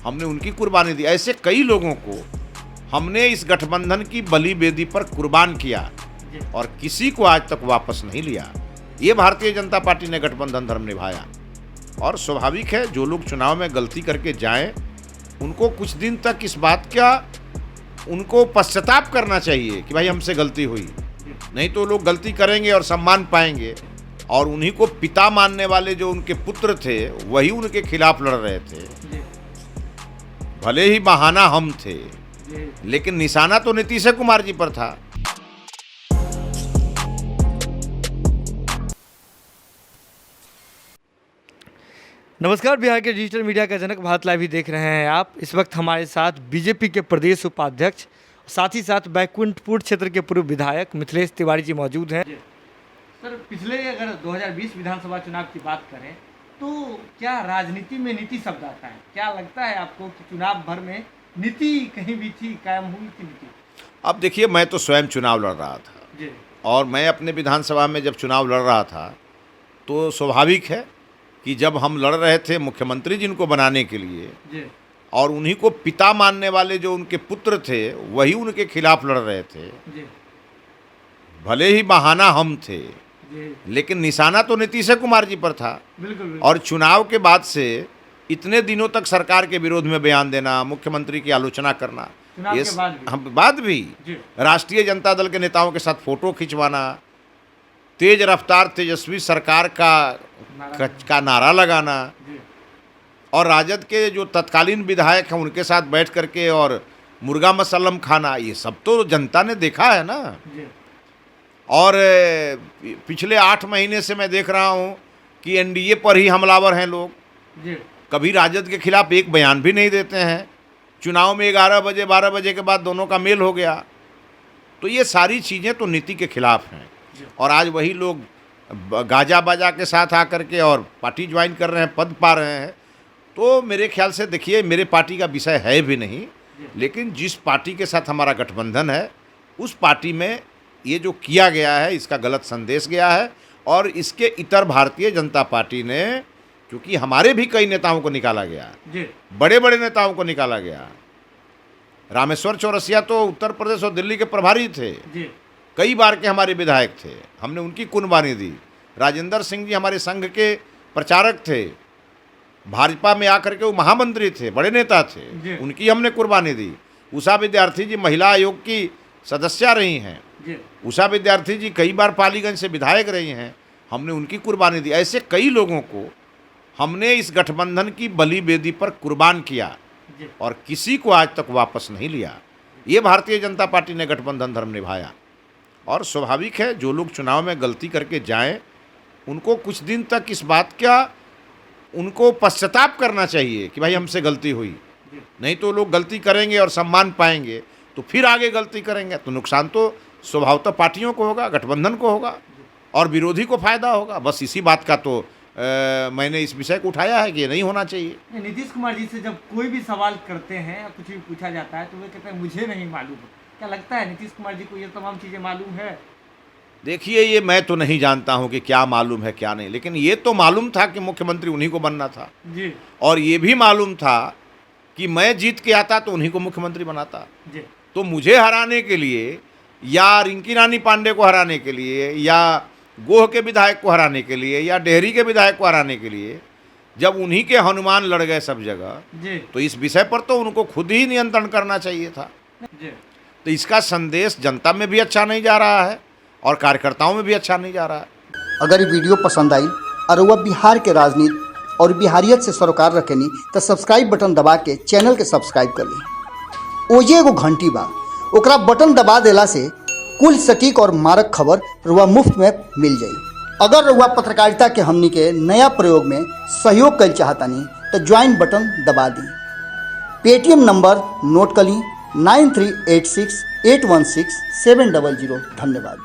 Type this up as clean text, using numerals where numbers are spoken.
हमने उनकी कुर्बानी दी। ऐसे कई लोगों को हमने इस गठबंधन की बलि बेदी पर कुर्बान किया और किसी को आज तक वापस नहीं लिया। ये भारतीय जनता पार्टी ने गठबंधन धर्म निभाया और स्वाभाविक है जो लोग चुनाव में गलती करके जाएं उनको कुछ दिन तक इस बात का उनको पश्चाताप करना चाहिए कि भाई हमसे गलती हुई, नहीं तो लोग गलती करेंगे और सम्मान पाएंगे। और उन्हीं को पिता मानने वाले जो उनके पुत्र थे वही उनके खिलाफ लड़ रहे थे। भले ही बहाना हम थे लेकिन निशाना तो नीतीश कुमार जी पर था। नमस्कार, बिहार के डिजिटल मीडिया का जनक भारत लाइव ही देख रहे हैं आप। इस वक्त हमारे साथ बीजेपी के प्रदेश उपाध्यक्ष, साथ ही साथ बैकुंठपुर क्षेत्र के पूर्व विधायक मिथिलेश तिवारी जी मौजूद हैं। सर, पिछले अगर 2020 विधानसभा चुनाव की बात करें तो क्या राजनीति में नीति शब्द आता है? क्या लगता है आपको कि चुनाव भर में नीति कहीं भी थी, कायम हुई थी नीति? अब देखिए, मैं तो स्वयं चुनाव लड़ रहा था और मैं अपने विधानसभा में जब चुनाव लड़ रहा था तो स्वाभाविक है कि जब हम लड़ रहे थे मुख्यमंत्री जिनको बनाने के लिए और उन्हीं को पिता मानने वाले जो उनके पुत्र थे वही उनके खिलाफ लड़ रहे थे। भले ही बहाना हम थे लेकिन निशाना तो नीतीश कुमार जी पर था। बिल्कुल। और चुनाव के बाद से इतने दिनों तक सरकार के विरोध में बयान देना, मुख्यमंत्री की आलोचना करना, ये बाद भी राष्ट्रीय जनता दल के नेताओं के साथ फोटो खिंचवाना, तेज रफ्तार तेजस्वी सरकार का नारा लगाना और राजद के जो तत्कालीन विधायक हैं उनके साथ बैठ करके और मुर्गा मसल्लम खाना, ये सब तो जनता ने देखा है ना। और पिछले 8 महीने से मैं देख रहा हूँ कि एनडीए पर ही हमलावर हैं लोग। कभी राजद के खिलाफ एक बयान भी नहीं देते हैं। चुनाव में 11 बजे 12 बजे के बाद दोनों का मेल हो गया। तो ये सारी चीज़ें तो नीति के खिलाफ हैं और आज वही लोग गाजा बाजा के साथ आकर के और पार्टी ज्वाइन कर रहे हैं, पद पा रहे हैं। तो मेरे ख्याल से देखिए, मेरे पार्टी का विषय है भी नहीं, लेकिन जिस पार्टी के साथ हमारा गठबंधन है उस पार्टी में ये जो किया गया है इसका गलत संदेश गया है। और इसके इतर भारतीय जनता पार्टी ने, क्योंकि हमारे भी कई नेताओं को निकाला गया, बड़े बड़े नेताओं को निकाला गया। रामेश्वर चौरसिया तो उत्तर प्रदेश और दिल्ली के प्रभारी थे, कई बार के हमारे विधायक थे, हमने उनकी कुर्बानी दी। राजेंद्र सिंह जी हमारे संघ के प्रचारक थे, भाजपा में आकर के वो महामंत्री थे, बड़े नेता थे, उनकी हमने कुर्बानी दी। उषा विद्यार्थी जी महिला आयोग की सदस्या रही हैं, उषा विद्यार्थी जी कई बार पालीगंज से विधायक रही हैं, हमने उनकी कुर्बानी दी। ऐसे कई लोगों को हमने इस गठबंधन की बलि बेदी पर कुर्बान किया और किसी को आज तक वापस नहीं लिया। ये भारतीय जनता पार्टी ने गठबंधन धर्म निभाया और स्वाभाविक है जो लोग चुनाव में गलती करके जाएं उनको कुछ दिन तक इस बात का उनको पश्चाताप करना चाहिए कि भाई हमसे गलती हुई, नहीं तो लोग गलती करेंगे और सम्मान पाएंगे तो फिर आगे गलती करेंगे तो नुकसान तो स्वभावतः पार्टियों को होगा, गठबंधन को होगा और विरोधी को फायदा होगा। बस इसी बात का तो मैंने इस विषय को उठाया है कि ये नहीं होना चाहिए। नीतीश कुमार जी से जब कोई भी सवाल करते हैं या कुछ भी पूछा जाता है तो वे कहते हैं मुझे नहीं मालूम। क्या लगता है नीतीश कुमार जी को ये तमाम चीज़ें मालूम है? देखिए, ये मैं तो नहीं जानता हूं कि क्या मालूम है क्या नहीं, लेकिन ये तो मालूम था कि मुख्यमंत्री उन्हीं को बनना था जी। और ये भी मालूम था कि मैं जीत के आता तो उन्हीं को मुख्यमंत्री बनाता जी। तो मुझे हराने के लिए या रिंकी रानी पांडे को हराने के लिए या गोह के विधायक को हराने के लिए या डेहरी के विधायक को हराने के लिए जब उन्हीं के हनुमान लड़ गए सब जगह तो इस विषय पर तो उनको खुद ही नियंत्रण करना चाहिए था। तो इसका संदेश जनता में भी अच्छा नहीं जा रहा है और कार्यकर्ताओं में भी अच्छा नहीं जा रहा है। अगर ये वीडियो पसंद आई और वह बिहार के राजनीति और बिहारियत से सरोकार रखेनी तो सब्सक्राइब बटन दबा के चैनल के सब्सक्राइब कर ली। ओजे एगो घंटी बा, ओकरा बटन दबा देला से कुल सटीक और मारक खबर रुआ मुफ्त में मिल जाई। अगर रुआ पत्रकारिता के हमनी के नया प्रयोग में सहयोग कर चाहतानी तो ज्वाइन बटन दबा दी। पेटीएम नंबर नोट कर ली 9386816700। धन्यवाद।